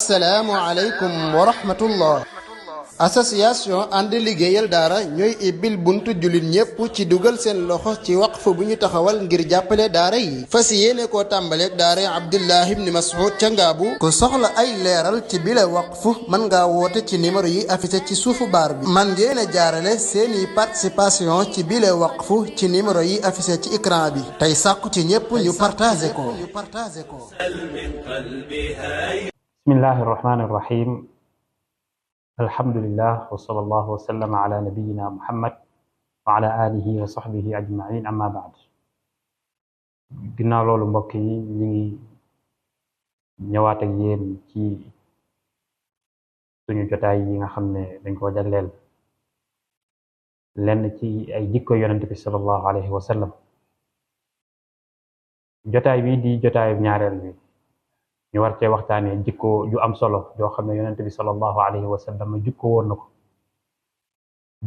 assalaamu aleykum wa rahmatullah. association ànd liggéeyal daara ñooy ibbil buntu jullit ñépp ci dugal seen loxo ci waqf bu ñu taxawal ngir jàppale daara yi fas yéene koo tàmbaleeg daara Abdullah ibn Mas'ud ca Ngaabu. ku soxla ay leeral ci bile waqf mën ngaa woote ci numéro yi affiché ci suufu baar bi. man ngeen a jaarale seeni participation ci bile waqf ci numéro yi affiché ci écran bi tey sàkku ci ñépp ñu partagé ko. bismillahi irrahmani irrahim alhamdulillah wa sallallahu wa sallama ala nabiyina muhammad wa ala alihi wa sahbihi ajmain amma baad. ginnaaw loolu mbokk yi ñu ngi ñëwaat ak yéen ci suñu jotaay yi nga xam ne dañ koo jagleel lenn ci ay jikko yonent bi sallallahu alayhi wa sallam. jotaay bi di jotaayu ñaareel bi ñu war cee waxtaanee jikko ju am solo joo xam ne yonent bi sallallahu alayhi wa sallam jikko woon na ko.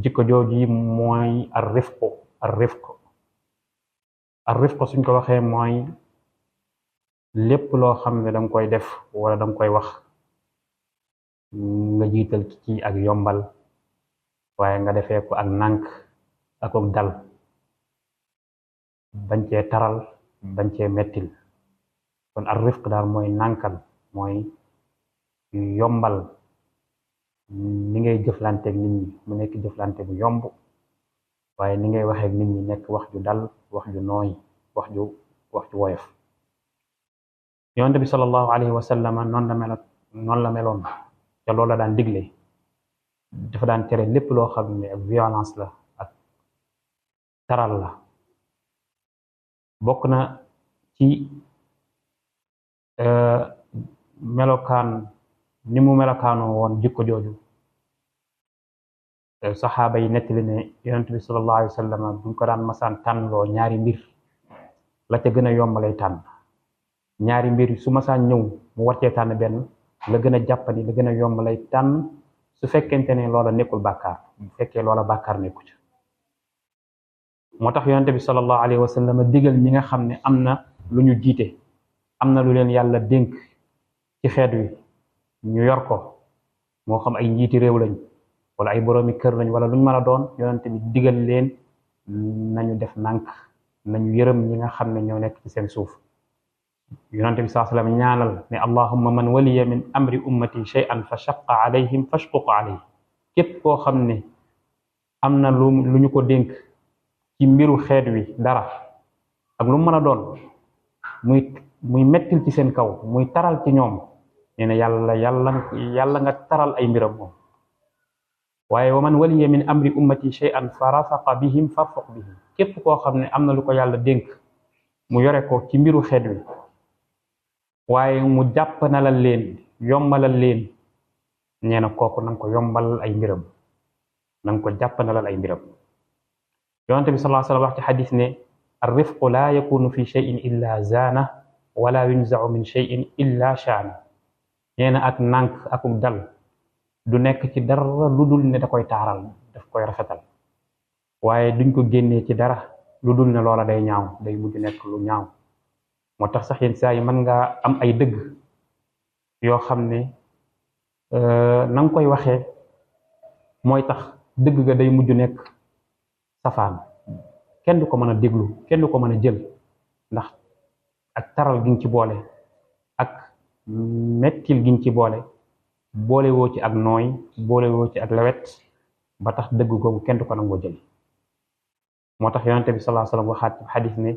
jikko jooju mooy ar rifq suñ ko waxee mooy lépp loo xam ne danga koy def wala danga koy wax nga jiital ci ak yombal, waaye nga defee ko ak nànk ak dal, bañ cee taral bañ cee mettil. kon ar rifq daal mooy nànkal, mooy yombal ni ngay jëflanteeg nit ñi mu nekk jëflante bu yomb, waaye ni ngay waxeeg nit ñi nekk wax ju dal, wax ju nooy, wax ju woyof. yonent bi sallallahu alayhi wa sallam noonu la meloon te loolu la daan digle. dafa daan tere lépp loo xam ne ak violence la ak taral la. bokk na ci melokaan ni mu melokaanoo woon jikko jooju, saxaaba yi nettali ne yonent bi sallallahu alayhi wa sallam buñ ko daan masaan tànnloo ñaari mbir, la ca gën a yombalay tànn. ñaari mbir su masaan ñëw mu war cee tànn benn, la gën a jàppandi la gën a yombalay tànn, su fekkente ne loola nekkul bàkkaar. bu fekkee loola bàkkaar nekku ci, moo tax yonent bi sallallahu alayhi wa sallam digal ñi nga xam ne am na lu ñu jiite, am na lu leen yàlla dénk ci xeet wi, ñu yor ko, moo xam ay njiiti réew lañ wala ay boroomi kër lañ wala luñ mën a doon. yonent bi digal leen nañu def nànk, nañu yërëm ñi nga xam ne ñoo nekk ci seen suuf. yonent bi sallallahu alayhi wa sallam ñaanal ne allahumma man waliya min amri ummati shay'an fa shaqqa alayhim fashquq alayhi. képp koo xam ne am na lu ñu ko dénk ci mbiru xeet wi dara ak lu mën a doon, muy mettil ci seen kaw, muy taral ci ñoom, nee na yàlla nga taral ay mbiram moom. waaye wa man waliya min amri ummati shay'an fa rafaqa bihim farfuq bihim. képp koo xam ne am na lu ko yàlla dénk mu yore ko ci mbiru xeet wi, waaye mu jàppandalal leen, yombalal leen, nee na kooku nanga ko yombalal ay mbiram, nanga ko jàppandalal ay mbiram. yonent bi sallallahu alayhi wa sallam wax ci xadis ne ar-rifqu la yakunu fi shay'in illa zaana wala yunzau min shay'in illa shaana. nee na ak nànk ak dal du nekk ci dara lu dul ne da koy taaral, daf koy rafetal, waaye duñ ko génnee ci dara lu dul ne loola day ñaaw, day mujj nekk lu ñaaw. moo tax sax yenn saa yi mën nga am ay dëgg yoo xam ne na nga koy waxee mooy tax dëgg ga day mujj nekk safaan. kenn du ko mën a déglu, kenn du ko mën a jël, ndax ak taral gi nga ci boole ak mettil gi nga ci boole woo ci ak nooy, boole woo ci ak lewet, ba tax dëgg googu kenn du ko nangoo jël. moo tax yonent bi sallallahu alayhi wa sallam waxaat ci xadis ne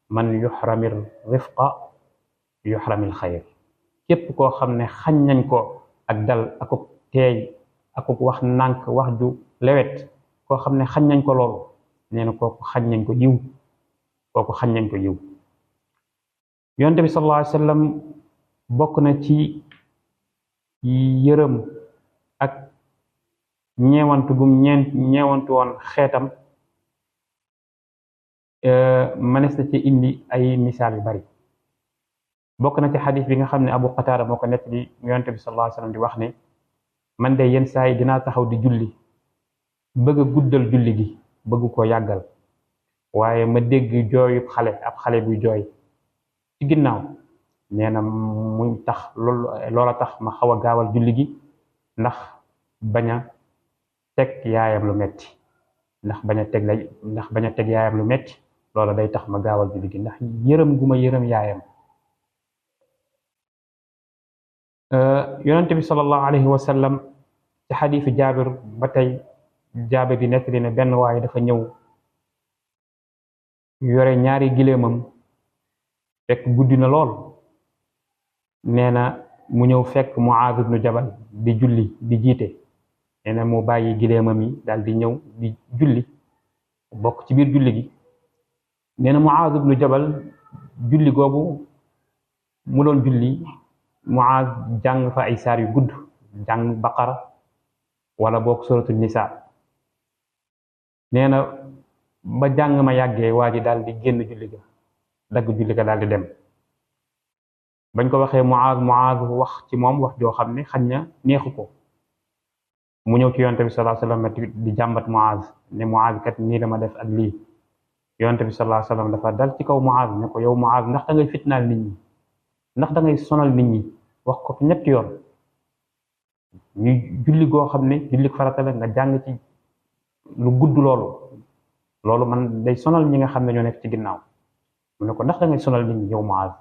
man yuxramir rifqa yuxramil xayr. képp koo xam ne xañ nañ ko ak dal akuk teey akuk wax nànk, wax ju lewet, koo xam ne xañ nañ ko loolu, nee na kooku xañ nañ ko yiw, kooku xañ nañ ko yiw. yonent bi sallallahu alayhi wa sallam bokk na ci yërëm ak ñeewantu gum ñeewantu woon xeetam. mënees na ci indi ay misaal yu bari. bokk na ci xadis bi nga xam ne Abu Qatada moo ko nettali yonent bi sallallahu alayhi wa sallam di wax ne man de yenn saa yi dinaa taxaw di julli, bëgg a guddal julli gi, bëgg ko yàggal, waaye ma dégg jooyu ab xale buy jooy ci ginnaaw. nee na muy tax loola tax ma xaw a gaawal julli gi ndax bañ a teg yaayam lu metti ndax bañ a teg yaayam lu metti loola day tax ma gaawal julli gi ndax yërëm gu ma yërëm yaayam. yonente bi sallallahu alayhi wa sallam ci xadiisu jaabir ba tey jaabir di nettali ne benn waaye dafa ñëw yore ñaari giléemam fekk guddi na lool. nee na mu ñëw fekk Muaaz ibnu Jabal di julli di jiite. nee na mu bàyyi giléemam yi daal di ñëw di julli bokk ci biir julli gi. nee na Muaaz ibnu Jabal julli googu mu doon julli Muaaz jàng fa ay saar yu gudd, jàng baqara wala boog suratul nisa. nee na ba jàng ma yàggee waa ji daal di génn julli ga, dagg julli ga daal di dem. bañ ko waxee Muaaz wax ci moom wax joo xam ne xañ na neexu ko. mu ñëw ci yonent bi sallallahu alayhi wasallam di jàmbat Muaaz ne Muaaz kat nii la ma def ak lii. yonent bi sallallahu alayhi wasallam dafa dal ci kaw Muaaz ne ko yow Muaaz ndax da ngay fitnaal nit ñi, ndax da ngay sonal nit ñi. wax ko ñetti yoon ñu julli goo xam ne julli farata la nga jàng ci lu gudd loolu man day sonal ñi nga xam ne ñoo nekk ci ginnaaw. mu ne ko ndax da ngay sonal nit ñi yow Muaaz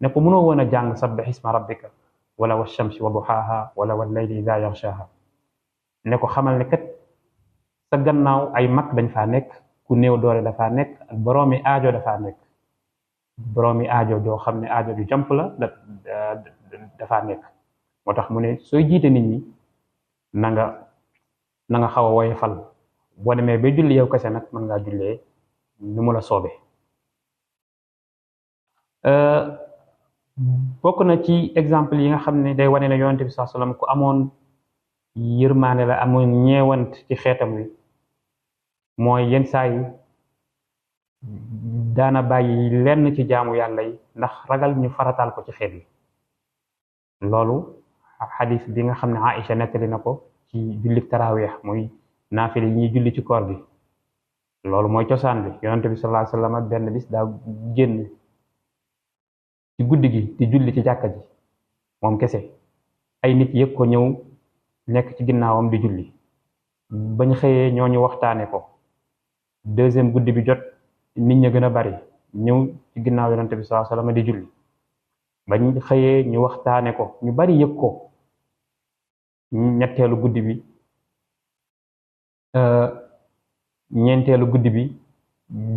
ne ko mënoo woon a jàng sabbih isma rabbika wala wa shamsi wa duhaaha wala wal layli idha yaghshaha. ne ko xamal ne kat sa gannaaw ay mag dañ faa nekk, ku néew doole dafaa nekk, ak boroomi aajo dafaa nekk. boroomi aajo joo xam ne aajo ju jàmp la dafaa nekk. moo tax mu ne sooy jiite nit ñi na nga xaw a woyofal. boo demee ba julli yow kese nag mën ngaa jullee ni mu la soobee. bokk na ci exemple yi nga xam ne day wane ne yonent bi sallallahu alayhi wasallam ku amoon yërmaane la, amoon ñeewant ci xeetam wi, mooy yenn saa yi daana bàyyi lenn ci jaamu yàlla yi ndax ragal ñu farataal ko ci xeet yi. loolu xadis bi nga xam ne Aïcha nettali na ko ci julli tarawih muy naafile yi ñuy julli ci koor gi. loolu mooy cosaan bi. yonent bi sallallahu alayhi wasallam benn bis daa génn ci guddi gi di julli ci jàkka ji moom kese. ay nit yëg ko ñëw nekk ci ginnaawam di julli. bañ xëyee ñooñu waxtaane ko. deuxième guddi bi jot nit ña gën a bari ñëw ci ginnaaw yonent bi sallallahu alayhi wasallam di julli. bañ xëyee ñu waxtaane ko ñu bari yëg ko. ñeenteelu guddi bi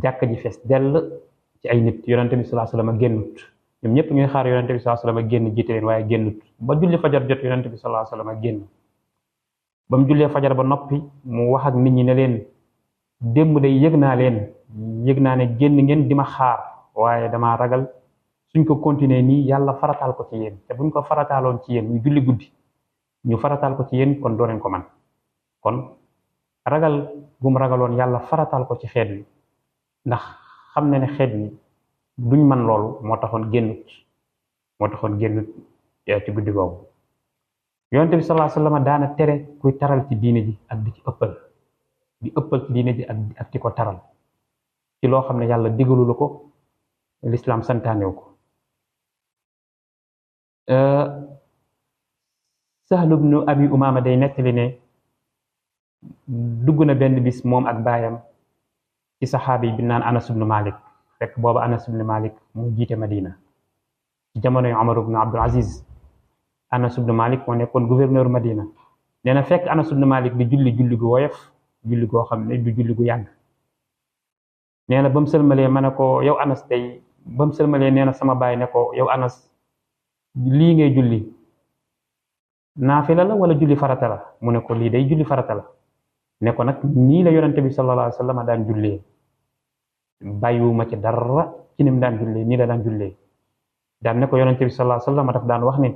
jàkka ji fees dell ci ay nit. yonent bi sallallahu alayhi wasallam génnut. ñoom ñëpp ñuy xaar yonent bi sallallahu alayhi wasallam génn jiite leen waaye génnut ba julli fajar jot yonent bi sallallahu alayhi wasallam génn. ba mu jullee fajar ba noppi mu wax ak nit ñi ne leen démb day yëg naa ne génn ngeen di ma xaar waaye damaa ragal suñ ko continuer nii yàlla farataal ko ci yéen, te buñ ko farataaloon ci yéen ñu julli guddi ñu farataal ko ci yéen kon doo leen ko man. kon ragal bu mu ragaloon yàlla farataal ko ci xeet wi ndax xam na ne xeet wi duñ man loolu moo taxoon génnut ci guddi googu. yonent bi sallallahu alayhi wasallam daana tere kuy taral ci diine ji ak di ci ëppal ci diine ji ak di ko taral ci loo xam ne yàlla digalu la ko, lislaam santaanew ko. Sahl ibnu Abi Umaama day nettali ne dugg na benn bis moom ak baayam ci saxaabi bi naan Anas ibnu Malik. fekk booba Anas ibnu Malik moo jiite Madina ci jamonoy Umar ibnu Abdul Aziz. Anas ibnu Malik moo nekkoon gouverneur Madina. nee na fekk Anas ibnu Malik di julli gu woyof, julli goo xam ne du julli gu yàgg. nee na ba mu sëlmalee ma ne ko yow Anas day ba mu sëlmalee nee na sama baay ne ko yow Anas lii ngay julli naafila la wala julli farata la? mu ne ko lii day julli farata la. ne ko nag nii la yonente bi sallallahu alayhi wasallam daan jullee, bàyyiwuma ci dara ci ni mu daan jullee, nii la daan jullee. daan ne ko yonente bi sallallahu alayhi wasallam daf daan wax ne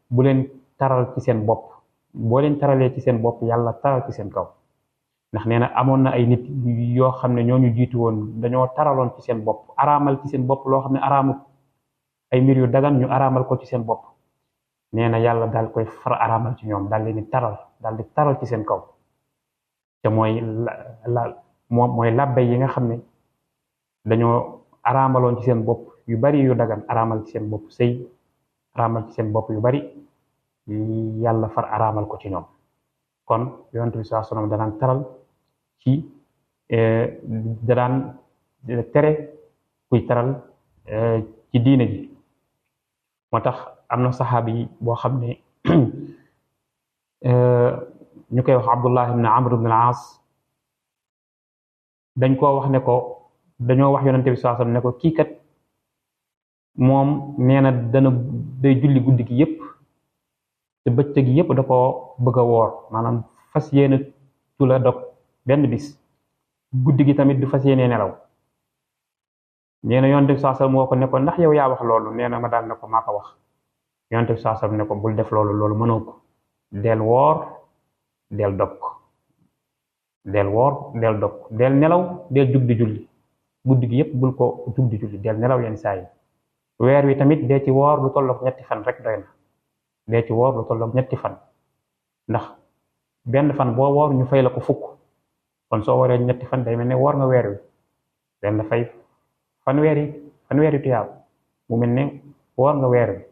bu leen taral ci seen bopp, boo leen taralee ci seen bopp yàlla taral ci seen kaw. ndax nee na amoon na ay nit yoo xam ne ñoo ñu jiitu woon dañoo taraloon ci seen bopp, araamal ci seen bopp loo xam ne araamut, ay mbir yu dagan ñu araamal ko ci seen bopp. nee na yàlla daal koy far araamal ci ñoom, daal leen di taral ci seen kaw. te mooy labbe yi nga xam ne dañoo araamaloon ci seen bopp yu bari yu dagan araamal ci seen bopp, sëy araamal ci seen bopp yu bari yàlla far araamal ko ci ñoom kon yonent bi sallallahu alayhi wasallam danaan taral ci daan tere kuy taral ci diine ji moo tax am na saxaabi yi boo xam ne ñu koy wax Abdullah ibn Amr ibn al-As dañ koo wax ne ko dañoo wax yonent bi sallallahu alayhi wasallam ne ko kii kat moom nee na day julli guddi gi yépp te bëccëg gi yépp da ko bëgg a woor maanaam fas yéene tu la dog benn bis guddi gi tamit du fas yéene nelaw nee na yonent bi sallallahu alayhi wasallam moo ko ne ko ndax yow yaa wax loolu nee na ma daal ne ko maa ko wax yonent bi sallallahu alayhi wasallam ne ko bul def loolu mënoo ko del woor del dog del woor del dog del nelaw del jug di julli guddi gi yépp bul ko jug di julli del nelaw yenn saa yi weer wi tamit dee ci woor lu tollook ñetti fan rek doy na dee ci woor lu tollook ñetti fan ndax benn fan boo woor ñu fay la ko fukk kon soo waree ñetti fan day mel ne woor nga weer wi den la fay fanweeri tuyaab mu mel ne woor nga weer wi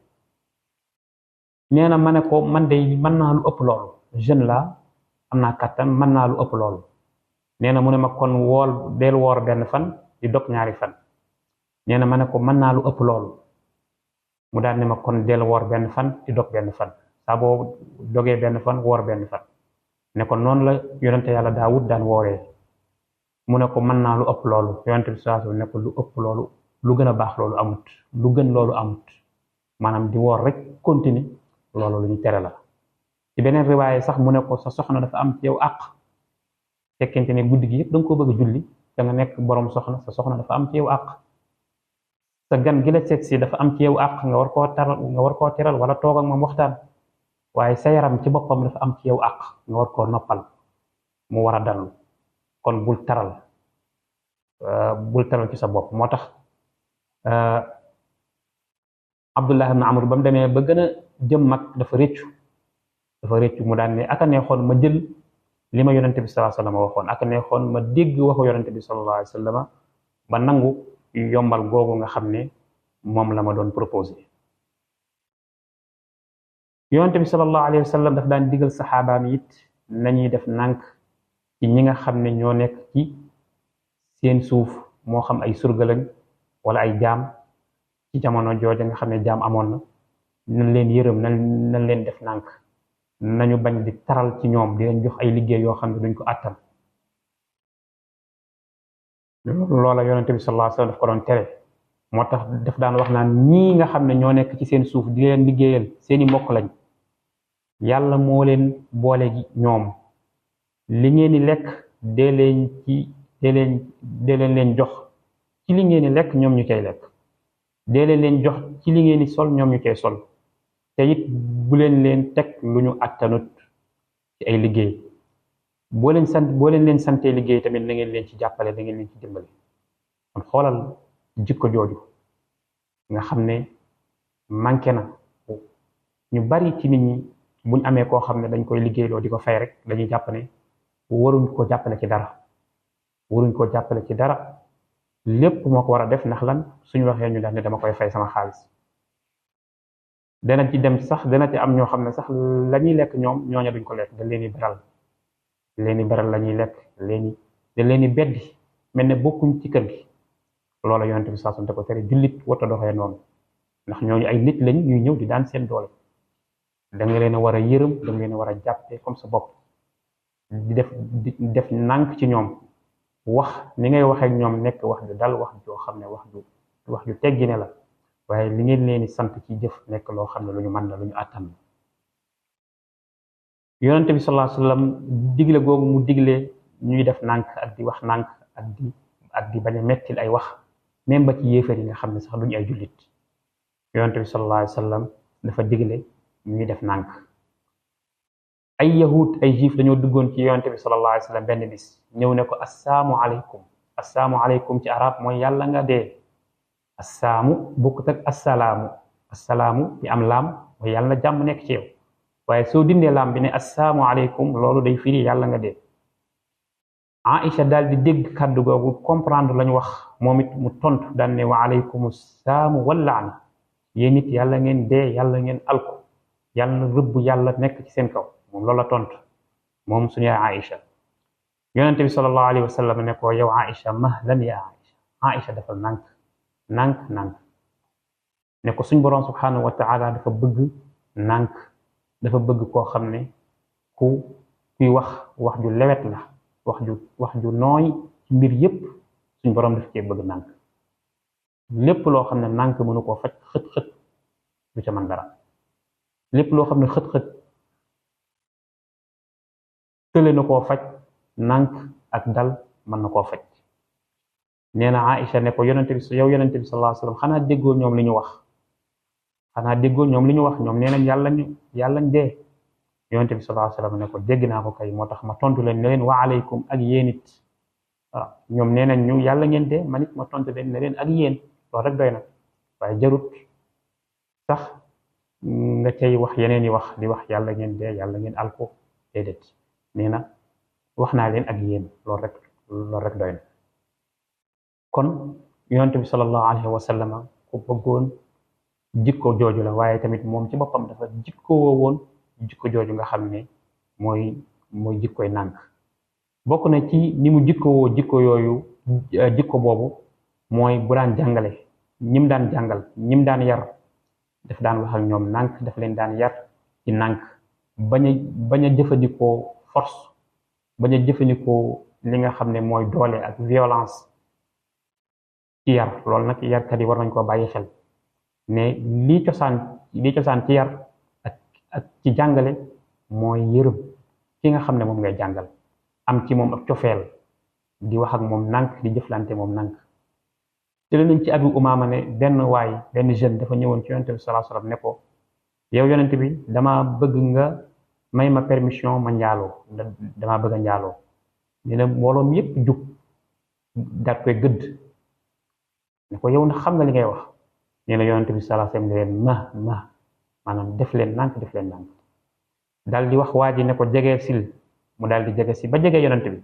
nee na ma ne ko man de mën naa lu ëpp loolu jeune la am naa kattan mën naa lu ëpp loolu nee na mu ne ma kon del woor benn fan di dog ñaari fan nee na ma ne ko mën naa lu ëpp loolu mu daal ne ma kon del woor benn fan di dog benn fan saa boo dogee benn fan woor benn fan ne ko noonu la yonente yàlla Daawud daan wooree mu ne ko mën naa lu ëpp loolu yonente bi sallallahu alayhi wasallam ne ko lu ëpp loolu lu gën a baax loolu amut lu gën loolu amut maanaam di woor rek continue loolu lu ñu tere la ci beneen riwaaye sax mu ne ko sa soxna dafa am ci yow àq fekkente ne guddi gi yëpp da nga ko bëgg a julli da nga nekk borom soxna sa soxna dafa am ci yow àq sa gan gi la seet si dafa am ci yow àq nga war koo teral wala toog ak moom waxtaan waaye sa yaram ci boppam dafa am ci yow àq nga war koo noppal mu war a dallu kon bul taral ci sa bopp moo tax Abdullah ibn Amr ba mu demee ba gën a jëm mag dafa réccu mu daan ne aka neexoon ma jël li ma yonente bi sallallahu alayhi wasallam waxoon aka neexoon ma dégg waxu yonente bi sallallahu alayhi wasallam ba nangu yombal googu nga xam ne moom la ma doon proposé yonente bi sallallahu alayhi wasallam daf daan digal saxaabaam it nañuy def nànk ci ñi nga xam ne ñoo nekk ci seen suuf moo xam ay surga lañ wala ay jaam ci jamono jooja nga xam ne jaam amoon na nañ leen yërëm nañ leen def nànk nañu bañ di taral ci ñoom di leen jox ay liggéey yoo xam ne duñ ko àttan loola yonente bi sallallahu alayhi wasallam daf ko doon tere moo tax daf daan wax naan ñii nga xam ne ñoo nekk ci seen suuf di leen liggéeyal seeni mbokk lañ yàlla moo leen boole gi ñoom li ngeen di lekk dee leen jox ci li ngeen di lekk ñoom ñu cay lekk dee leen jox ci li ngeen di sol ñoom ñu cay sol te it bu leen teg lu ñu attanut ci ay liggéey boo leen sante liggéey tamit na ngeen leen ci jàppale na ngeen leen ci dimbale kon xoolal jikko jooju nga xam ne manqué na ñu bari ci nit ñi buñ amee koo xam ne dañ koy liggéeyloo di ko fay rek dañuy jàpp ne waruñ ko jàppale ci dara lépp moo ko war a def ndax lan suñu waxee ñu daal ne dama koy fay sama xaalis dana ci dem sax dana ci am ñoo xam ne sax la ñuy lekk ñooña duñ ko lekk dañ leen di beral la ñuy lekk dañ leen di beddi mel ne bokkuñ ci kër gi loola yonent bi saa te ko tere jullit wata doxee noonu ndax ñooñu ay nit lañ ñuy ñëw di daan seen doole da nga leen a war a yërëm da nga leen a war a jàppee comme sa bopp di def nànk ci ñoom wax ni ngay waxee ak ñoom nekk wax ju dal wax joo xam ne wax ju teggine la waaye li ngeen leen di sant ci jëf nekk loo xam ne lu ñu mën la lu ñu àttan yonent bi sallallahu alayhi wasallam digle googu mu digle ñuy def nànk ak di wax nànk ak di bañ a mettil ay wax même ba ci yéefar yi nga xam ne sax duñu ay jullit yonent bi sallallahu alayhi wasallam dafa digle ñuy def nànk ay yahud ay juif dañoo duggoon ci yonent bi sallallahu alayhi wasallam benn bis ñëw ne ko assalaamu aleykum ci arab mooy yàlla nga dee assaamu bokkut ak assalaamu bi am laam mooy yàlla na jàmm nekk ci yow waaye soo dindee laam bi ne assalaamu aleykum loolu day firi yàlla nga dee Aïcha daal di dégg kàddu googu comprendre lañu wax moom it mu tontu daan ne wa aleykum assaamu wal laana yéen it yàlla ngeen dee yàlla ngeen alku yàlla na rëbb yàlla nekk ci seen kaw moom loolu la tontu moom suñu yaay Aïcha yonent bi sallallahu alayhi wa sallam ne ko yow Aïcha mahlan ya Aïcha Aïcha dafa nànk ne ko suñ boroom subhanahu wa taala dafa bëgg nànk dafa bëgg koo xam ne kuy wax ju lewet la wax ju nooy ci mbir yépp suñ boroom daf cee bëgg nànk lépp loo xam ne nànk mënu koo faj xët du ca man dara lépp loo xam ne xët tële na koo faj nànk ak dal mën na koo faj nee na Aïcha ne ko yonente bi sallallahu alayhi wa sallam xanaa déggoo ñoom li ñu wax ñoom nee nañ yàlla dee yonente bi sallallahu alayhi wa sallam ne ko dégg naa ko kay moo tax ma tontu leen ne leen wa aleykum ak yéen it waaw ñoom nee nañ ñu yàlla ngeen dee man it ma tontu leen ne leen ak yéen loolu rek doy na waaye jarut sax nga cay wax yeneen yi wax di wax yàlla ngeen dee yàlla ngeen alko déedéet nee na wax naa leen ak yéen loolu rek doy na kon yonent bi sallallahu alayhi wa sallam ku bëggoon jikko jooju la waaye tamit moom ci boppam dafa jikko woon jikko jooju nga xam ne mooy jikkoy nànk bokk na ci ni mu jikkowoo jikko boobu mooy bu daan jàngale ñim daan jàngal ñim daan yar daf daan wax ak ñoom nànk daf leen daan yar ci nànk bañ a jëfandikoo force bañ a jëfandikoo li nga xam ne mooy doole ak violence ci yar loolu nag yarkat yi war nañ koo bàyyi xel ne lii cosaan ci yar ak ci jàngale mooy yërëm ki nga xam ne moom ngay jàngal am ci moom ak cofeel di wax ak moom nànk di jëflante moom nànk jëlee nañ ci Abi Umaama ne benn jeune dafa ñëwoon ci yonent bi sallallahu alayhi wasallam ne ko yow yonent bi dama bëgg nga may ma permission ma njaaloo dama bëgg a njaaloo nee na mbooloom yépp jug daat koy gëdd ne ko yow ndax xam nga li ngay wax nee na yonent bi sallallahu alayhi wasallam ne leen maanaam def leen nànk daal di wax waa ji ne ko jegee sil mu daal di jege si ba jege yonent bi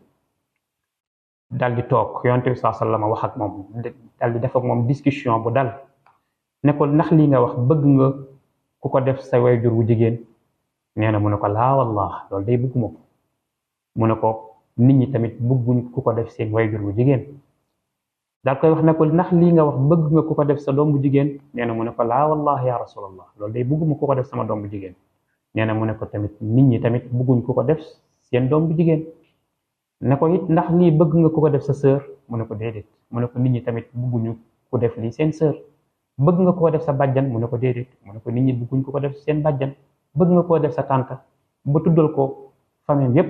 daal di toog yonent bi sallallahu alayhi wasallam wax ak moom daal di def ak moom discussion bu dal ne ko ndax lii nga wax bëgg nga ku ko def sa wayjur wu jigéen nee na mu ne ko laa wallah loolu day bëgguma ko mu ne ko nit ñi tamit bëgguñ ku ko def seen wayjur wu jigéen daal koy wax ne ko ndax lii nga wax bëgg nga ku ko def sa doom bu jigéen nee na mu ne ko laa wallah ya rasulallah loolu day bëgguma ku ko def sama doom bu jigéen nee na mu ne ko tamit nit ñi tamit bëgguñ ku ko def seen doom bu jigéen ne ko it ndax lii bëgg nga ku ko def sa sœur mu ne ko déedéet mu ne ko nit ñi tamit bëgguñu ku def lii seen sœur bëgg nga ko def sa bàjjan mu ne ko déedéet mu ne ko nit ñi bëgguñ ko def seen bàjjan bëgg nga koo def sa tànta ba tuddal ko famille yépp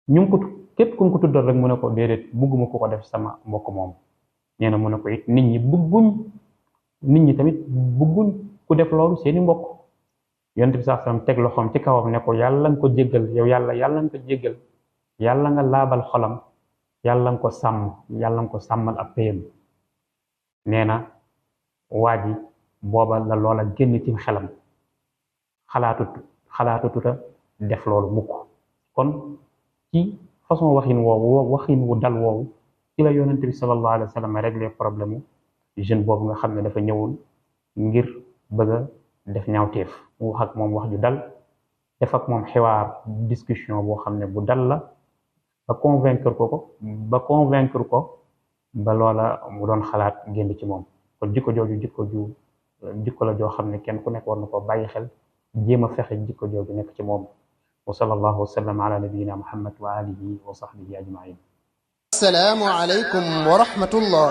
ñu ngi ko képp ku ko tuddal rek mu ne ko déedéet bëgguma ko def sama mbokk moom nee na mu ne ko it nit ñi tamit bëgguñ ku def loolu seeni mbokk yonent bi sallallahu alayhi wasallam teg loxoom ci kawam ne ko yàlla nga ko jéggal yow yàlla nga ko jéggal yàlla nga laabal xolam yàlla nga ko sàmmal ab péyam nee na waa ji booba la loola génn ci xelam xalaatututa def loolu mukk kon ci façon waxin wu dal woowu ci la yonent bi sallallahu alayhi wa sallam régler problème mu jeune boobu nga xam ne dafa ñëwoon ngir bëgg a def ñaawteef mu wax ak moom wax ju dal def ak moom xiwaar discussion boo xam ne bu dal la ba convaincre ko ba loola mu doon xalaat génn ci moom kon jikko jooju jikko la joo xam ne kenn ku nekk war na ko bàyyi xel jéem a fexe jikko jooju nekk ci moom wa sallallahu wa sallam ala nabiyyina muhammad wa alihi wa sahbihi ajmain. assalaamu aleykum wa rahmatullah.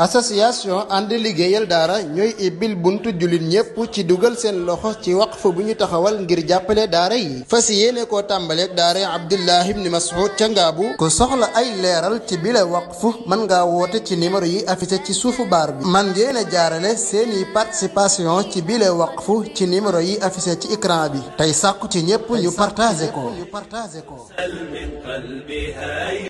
association ànd liggéeyal daara ñooy ibbil buntu jullit ñépp ci dugal seen loxo ci waqf bu ñu taxawal ngir jàppale daara yi fas yéene koo tàmbaleeg daara Abdullah ibn Mas'ud ca Ngaabu ku soxla ay leeral ci bile waqf mën ngaa woote ci numéro yi affiché ci suufu baar bi man ngeen a jaarale seeni participation ci bile waqf ci numéro yi affiché ci écran bi tey sàkku ci ñépp ñu partagé ko